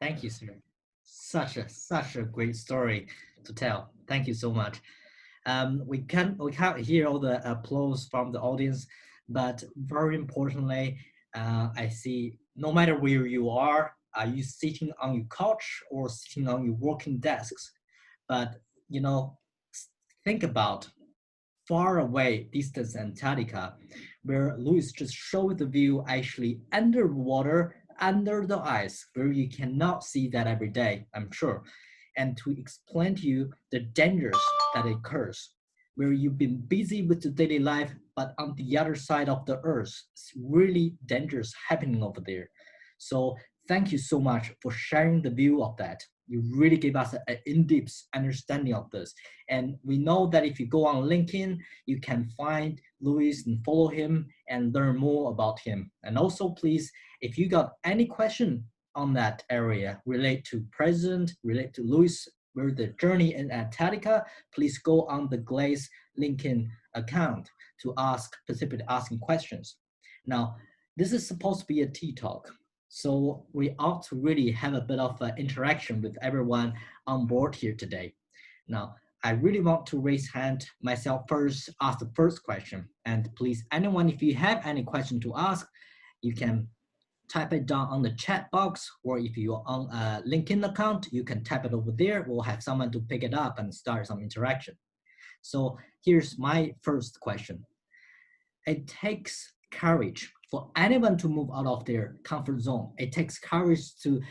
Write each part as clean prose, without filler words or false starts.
Thank you, sir. Such a great story to tell. Thank you so much. We can't hear all the applause from the audience, but very importantly, I see no matter where you are you sitting on your couch or sitting on your working desks, but you know, think about far away distance Antarctica, where Louis just showed the view actually underwater, under the ice, where you cannot see that every day, I'm sure. And to explain to you the dangers that occurs, where you've been busy with the daily life, but on the other side of the earth, it's really dangerous happening over there. So thank you so much for sharing the view of that. You really gave us an in-depth understanding of this. And we know that if you go on LinkedIn, you can find Louis and follow him and learn more about him. And also, please, if you got any question on that area relate to present, relate to Louis, where the journey in Antarctica, please go on the Glaze LinkedIn account to ask, specifically asking questions. Now, this is supposed to be a tea talk. So we ought to really have a bit of interaction with everyone on board here today. Now, I really want to raise hand myself first, ask the first question. And please, anyone, if you have any question to ask, you can type it down on the chat box, or if you're on a LinkedIn account, you can type it over there. We'll have someone to pick it up and start some interaction. So here's my first question. It takes courage for anyone to move out of their comfort zone. It takes courage to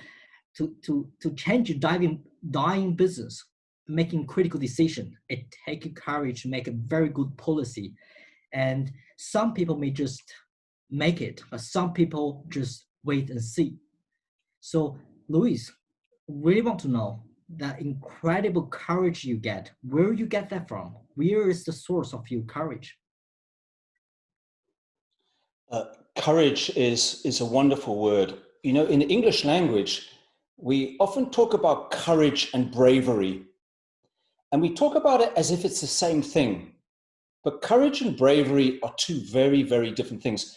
change your dying business, making critical decision. It takes courage to make a very good policy. And some people may just make it, but some people just wait and see. So Luis, really want to know that incredible courage you get, where you get that from? Where is the source of your courage? Courage is a wonderful word. You know, in the English language, we often talk about courage and bravery. And we talk about it as if it's the same thing. But courage and bravery are two very, very different things.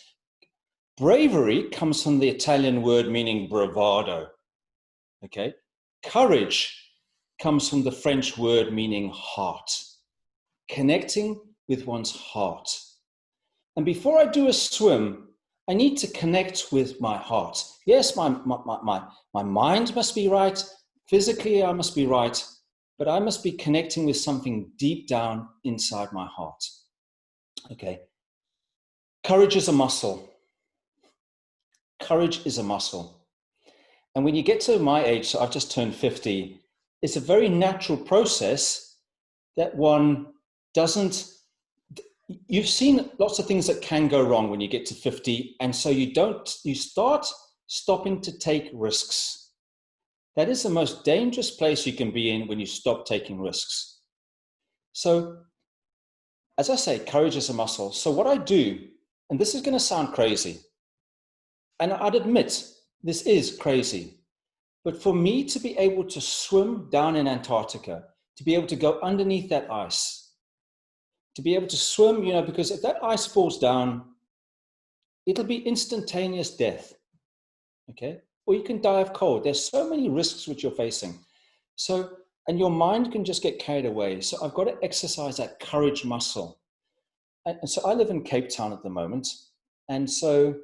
Bravery comes from the Italian word meaning bravado. Okay? Courage comes from the French word meaning heart. Connecting with one's heart. And before I do a swim, I need to connect with my heart. Yes, my mind must be right. Physically, I must be right. But I must be connecting with something deep down inside my heart. Okay. Courage is a muscle. Courage is a muscle. And when you get to my age, so I've just turned 50, it's a very natural process that one doesn't. You've seen lots of things that can go wrong when you get to 50. And so you start stopping to take risks. That is the most dangerous place you can be in when you stop taking risks. So, as I say, courage is a muscle. So what I do, and this is going to sound crazy, and I'd admit this is crazy, but for me to be able to swim down in Antarctica, to be able to go underneath that ice, to be able to swim, you know, because if that ice falls down, it'll be instantaneous death, okay? Or you can die of cold. There's so many risks which you're facing. So, and your mind can just get carried away. So I've got to exercise that courage muscle. And so I live in Cape Town at the moment. And so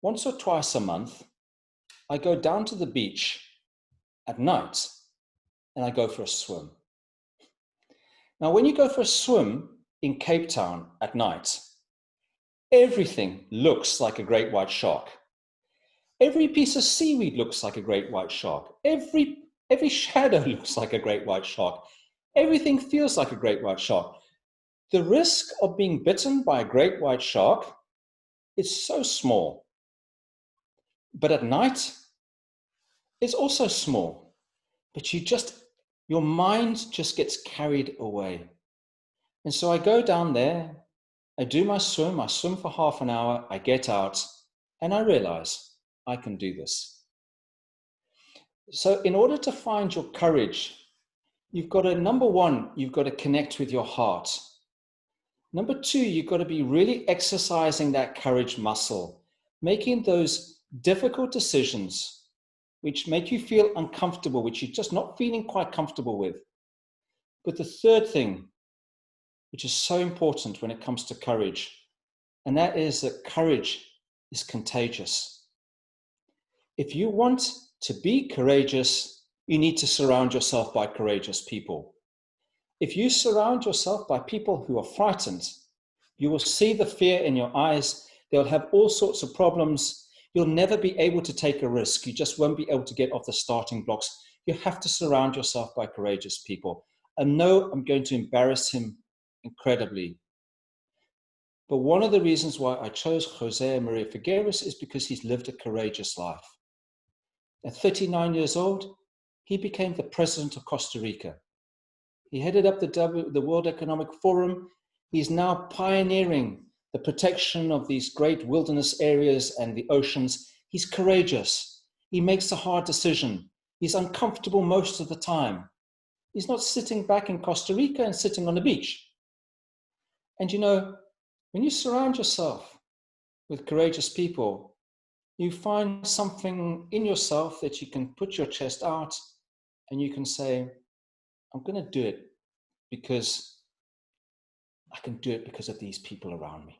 once or twice a month, I go down to the beach at night and I go for a swim. Now, when you go for a swim in Cape Town at night, everything looks like a great white shark. Every piece of seaweed looks like a great white shark. Every shadow looks like a great white shark. Everything feels like a great white shark. The risk of being bitten by a great white shark is so small. But at night, it's also small. But your mind just gets carried away. And so I go down there, I do my swim, I swim for half an hour, I get out, and I realize I can do this. So in order to find your courage, you've got to, number one, you've got to connect with your heart. Number two, you've got to be really exercising that courage muscle, making those difficult decisions which make you feel uncomfortable, which you're just not feeling quite comfortable with. But the third thing, which is so important when it comes to courage, and that is that courage is contagious. If you want to be courageous, you need to surround yourself by courageous people. If you surround yourself by people who are frightened, you will see the fear in your eyes. They'll have all sorts of problems. You'll never be able to take a risk. You just won't be able to get off the starting blocks. You have to surround yourself by courageous people. And no, I'm going to embarrass him incredibly. But one of the reasons why I chose Jose Maria Figueres is because he's lived a courageous life. At 39 years old, he became the president of Costa Rica. He headed up the World Economic Forum. He's now pioneering the protection of these great wilderness areas and the oceans. He's courageous. He makes a hard decision. He's uncomfortable most of the time. He's not sitting back in Costa Rica and sitting on the beach. And you know, when you surround yourself with courageous people, you find something in yourself that you can put your chest out and you can say, I'm going to do it because I can do it because of these people around me.